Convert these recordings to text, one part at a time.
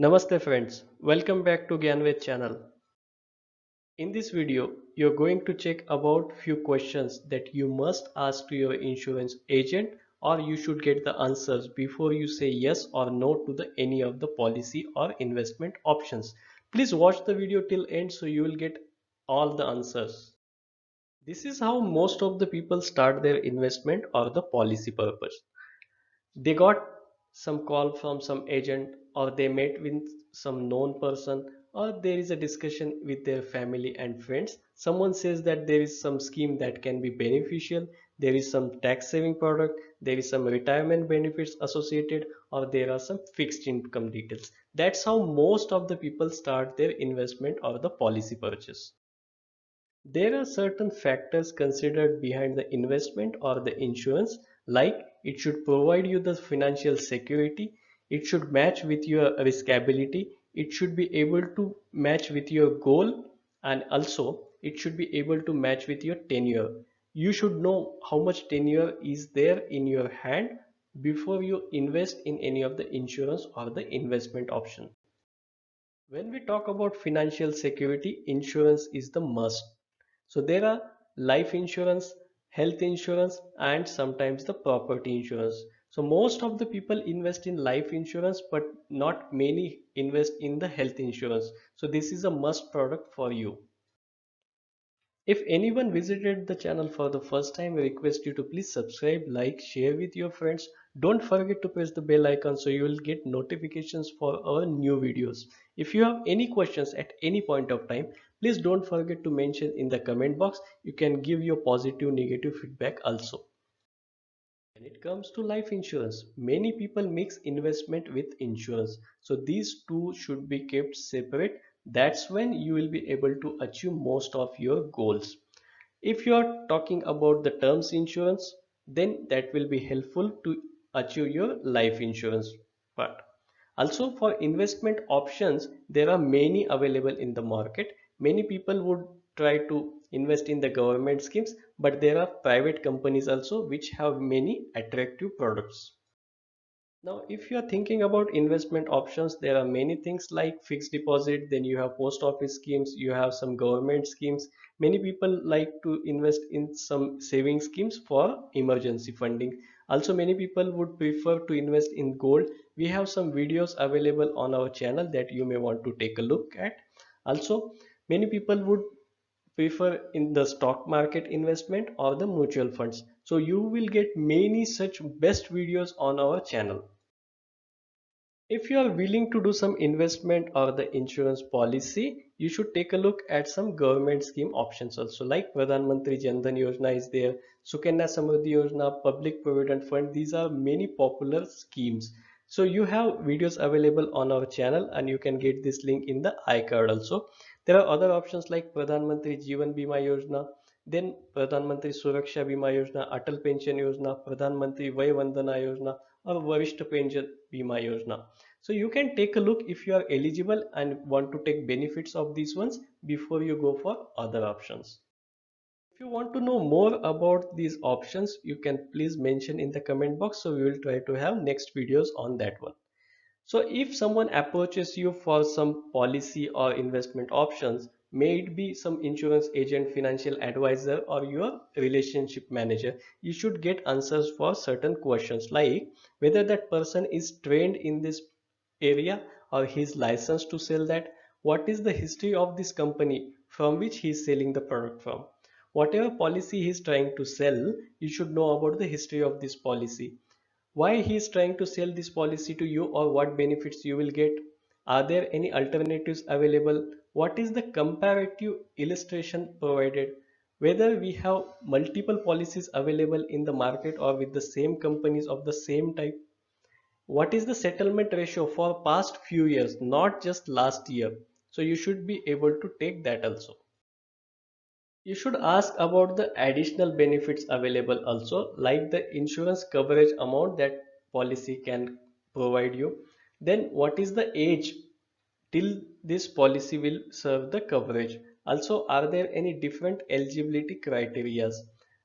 Namaste friends, welcome back to Gyanved channel. In this video, you're going to check about few questions that you must ask to your insurance agent, or you should get the answers before you say yes or no to any of the policy or investment options. Please watch the video till end so you will get all the answers. This is how most of the people start their investment or the policy purpose. They got some call from some agent, or they met with some known person, or there is a discussion with their family and friends. Someone says that there is some scheme that can be beneficial, there is some tax saving product, there is some retirement benefits associated, or there are some fixed income details. That's how most of the people start their investment or the policy purchase. There are certain factors considered behind the investment or the insurance, like it should provide you the financial security, it should match with your riskability, it should be able to match with your goal, and also it should be able to match with your tenure. You should know how much tenure is there in your hand before you invest in any of the insurance or the investment option. When we talk about financial security, insurance is the must. So there are life insurance, health insurance, and sometimes the property insurance. So most of the people invest in life insurance, but not many invest in the health insurance. So this is a must product for you. If anyone visited the channel for the first time, I request you to please subscribe, like, share with your friends. Don't forget to press the bell icon so you will get notifications for our new videos. If you have any questions at any point of time, please don't forget to mention in the comment box. You can give your positive, negative feedback also. When it comes to life insurance, many people mix investment with insurance. So these two should be kept separate. That's when you will be able to achieve most of your goals. If you are talking about the terms insurance, then that will be helpful to achieve your life insurance part. Also for investment options, there are many available in the market. Many people would try to invest in the government schemes, but there are private companies also which have many attractive products. Now, if you are thinking about investment options, there are many things like fixed deposit, then you have post office schemes, you have some government schemes. Many people like to invest in some saving schemes for emergency funding. Also, many people would prefer to invest in gold. We have some videos available on our channel that you may want to take a look at. Also, many people would prefer in the stock market investment or the mutual funds. So you will get many such best videos on our channel. If you are willing to do some investment or the insurance policy, you should take a look at some government scheme options also, like Pradhan Mantri Jan Dhan Yojana is there, Sukanya Samriddhi Yojana, Public Provident Fund. These are many popular schemes. So you have videos available on our channel and you can get this link in the iCard also. There are other options like Pradhan Mantri Jeevan Bima Yojana, then Pradhan Mantri Suraksha Bima Yojana, Atal Pension Yojana, Pradhan Mantri Vay Vandana Yojana, or Varisht Pension Bima Yojana. So you can take a look if you are eligible and want to take benefits of these ones before you go for other options. If you want to know more about these options, you can please mention in the comment box, so we will try to have next videos on that one. So if someone approaches you for some policy or investment options, may it be some insurance agent, financial advisor, or your relationship manager, you should get answers for certain questions like whether that person is trained in this area or he is licensed to sell that, what is the history of this company from which he is selling the product from. Whatever policy he is trying to sell, you should know about the history of this policy, why he is trying to sell this policy to you, or what benefits you will get, are there any alternatives available, what is the comparative illustration provided, whether we have multiple policies available in the market or with the same companies of the same type, what is the settlement ratio for past few years, not just last year. So you should be able to take that also. You should ask about the additional benefits available also, like the insurance coverage amount that policy can provide you. Then what is the age till this policy will serve the coverage? Also, are there any different eligibility criterias?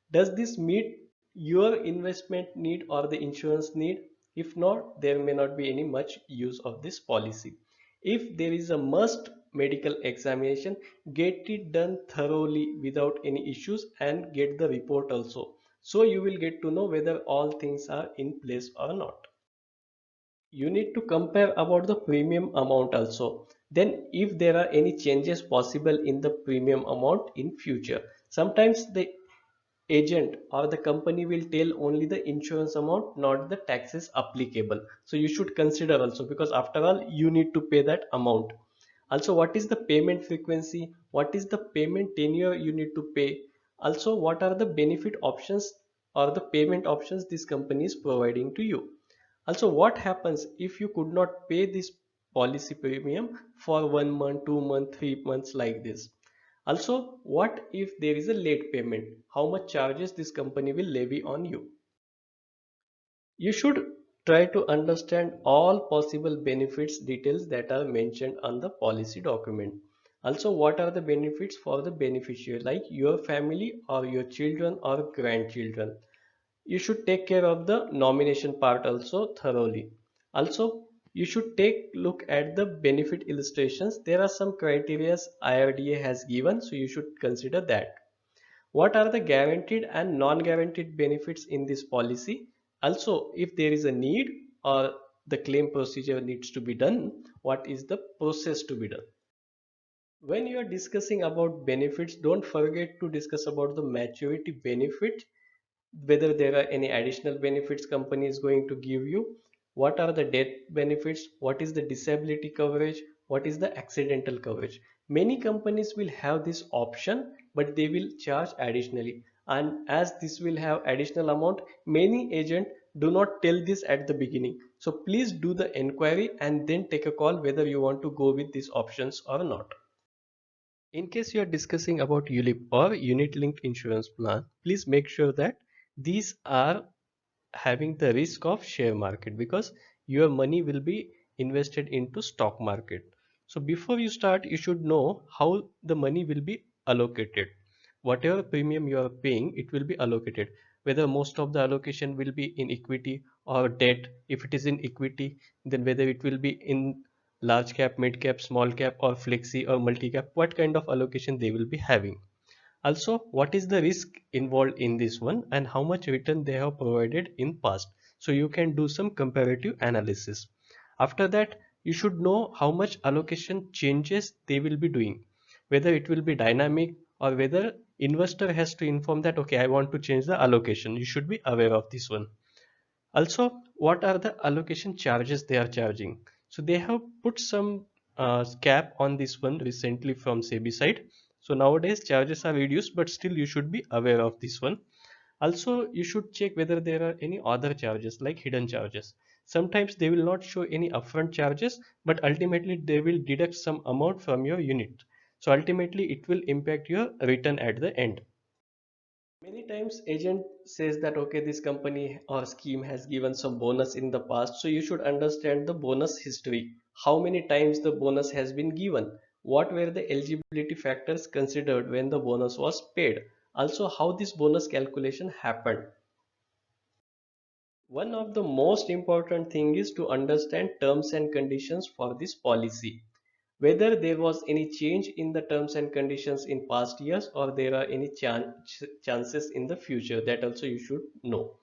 Does this meet your investment need or the insurance need? If not, there may not be any much use of this policy. If there is a must medical examination, get it done thoroughly without any issues and get the report also. So you will get to know whether all things are in place or not. You need to compare about the premium amount also. Then if there are any changes possible in the premium amount in future. Sometimes the agent or the company will tell only the insurance amount, not the taxes applicable. So you should consider also, because after all you need to pay that amount. Also, what is the payment frequency, what is the payment tenure you need to pay, also what are the benefit options or the payment options this company is providing to you. Also, what happens if you could not pay this policy premium for 1 month, 2 month, 3 months like this. Also, what if there is a late payment? How much charges this company will levy on you? You should try to understand all possible benefits details that are mentioned on the policy document. Also, what are the benefits for the beneficiary, like your family or your children or grandchildren? You should take care of the nomination part also thoroughly. Also, you should take look at the benefit illustrations. There are some criteria IRDA has given, so you should consider that. What are the guaranteed and non-guaranteed benefits in this policy? Also, if there is a need or the claim procedure needs to be done, what is the process to be done? When you are discussing about benefits, don't forget to discuss about the maturity benefit, whether there are any additional benefits company is going to give you, what are the death benefits, what is the disability coverage, what is the accidental coverage. Many companies will have this option, but they will charge additionally, and as this will have additional amount, many agents do not tell this at the beginning. So please do the enquiry and then take a call whether you want to go with these options or not. In case you are discussing about ULIP or unit linked insurance plan, please make sure that these are having the risk of share market, because your money will be invested into stock market. So before you start, you should know how the money will be allocated. Whatever premium you are paying, it will be allocated. Whether most of the allocation will be in equity or debt. If it is in equity, then whether it will be in large cap, mid cap, small cap, or flexi or multi cap, what kind of allocation they will be having. Also, what is the risk involved in this one and how much return they have provided in past. So you can do some comparative analysis. After that, you should know how much allocation changes they will be doing, whether it will be dynamic or whether investor has to inform that, okay, I want to change the allocation. You should be aware of this one. Also, what are the allocation charges they are charging? So they have put some cap on this one recently from SEBI side. So nowadays charges are reduced, but still you should be aware of this one. Also, you should check whether there are any other charges like hidden charges. Sometimes they will not show any upfront charges, but ultimately they will deduct some amount from your unit. So ultimately it will impact your return at the end. Many times agent says that, okay, this company or scheme has given some bonus in the past, so you should understand the bonus history. How many times the bonus has been given? What were the eligibility factors considered when the bonus was paid? Also, how this bonus calculation happened. One of the most important thing is to understand terms and conditions for this policy. Whether there was any change in the terms and conditions in past years or there are any chances in the future, that also you should know.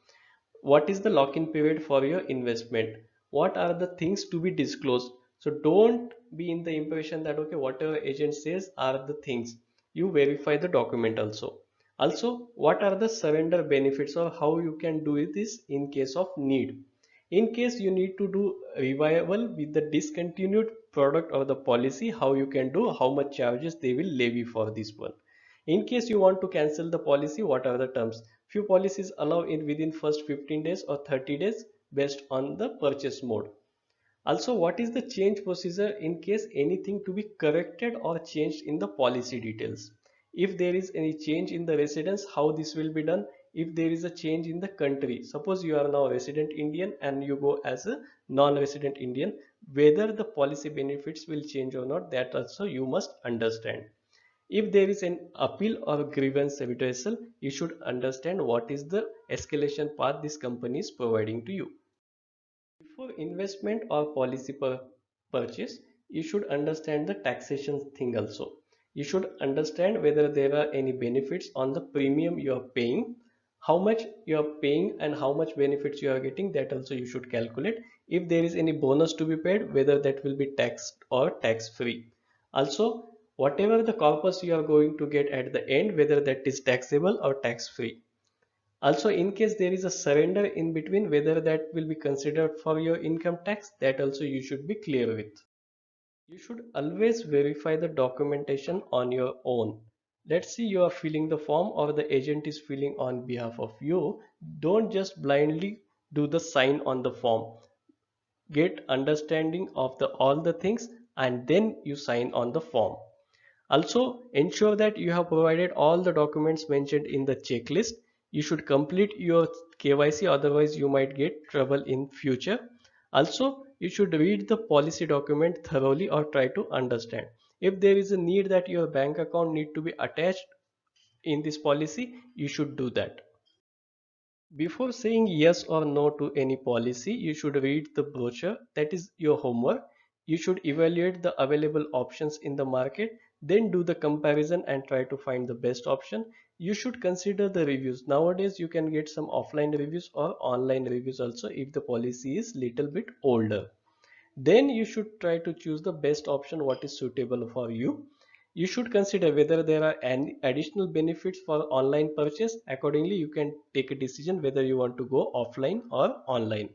What is the lock-in period for your investment? What are the things to be disclosed? So don't be in the impression that, okay, whatever agent says are the things. You verify the document also. Also, what are the surrender benefits or how you can do this in case of need? In case you need to do revival with the discontinued product or the policy, how you can do, how much charges they will levy for this one. In case you want to cancel the policy, what are the terms? Few policies allow in within first 15 days or 30 days based on the purchase mode. Also, what is the change procedure in case anything to be corrected or changed in the policy details? If there is any change in the residence, how this will be done? If there is a change in the country, suppose you are now resident Indian and you go as a non-resident Indian, whether the policy benefits will change or not, that also you must understand. If there is an appeal or grievance redressal, you should understand what is the escalation path this company is providing to you. Before investment or policy purchase, you should understand the taxation thing also. You should understand whether there are any benefits on the premium you are paying, how much you are paying and how much benefits you are getting, that also you should calculate. If there is any bonus to be paid, whether that will be taxed or tax free. Also, whatever the corpus you are going to get at the end, whether that is taxable or tax free. Also, in case there is a surrender in between, whether that will be considered for your income tax, that also you should be clear with. You should always verify the documentation on your own. Let's see you are filling the form or the agent is filling on behalf of you. Don't just blindly do the sign on the form. Get understanding of the all the things and then you sign on the form. Also, ensure that you have provided all the documents mentioned in the checklist. You should complete your KYC, otherwise you might get trouble in future. Also, you should read the policy document thoroughly or try to understand. If there is a need that your bank account need to be attached in this policy, you should do that. Before saying yes or no to any policy, you should read the brochure. That is your homework. You should evaluate the available options in the market, then do the comparison and try to find the best option. You should consider the reviews. Nowadays, you can get some offline reviews or online reviews also if the policy is little bit older. Then you should try to choose the best option what is suitable for you. You should consider whether there are any additional benefits for online purchase. Accordingly, you can take a decision whether you want to go offline or online.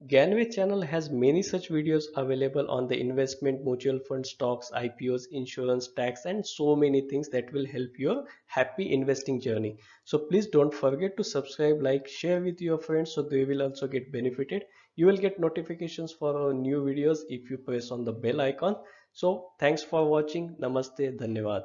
Ganway channel has many such videos available on the investment, mutual fund, stocks, IPOs, insurance, tax and so many things that will help your happy investing journey. So please don't forget to subscribe, like, share with your friends so they will also get benefited. You will get notifications for our new videos if you press on the bell icon. So thanks for watching. Namaste. Dhanyavad.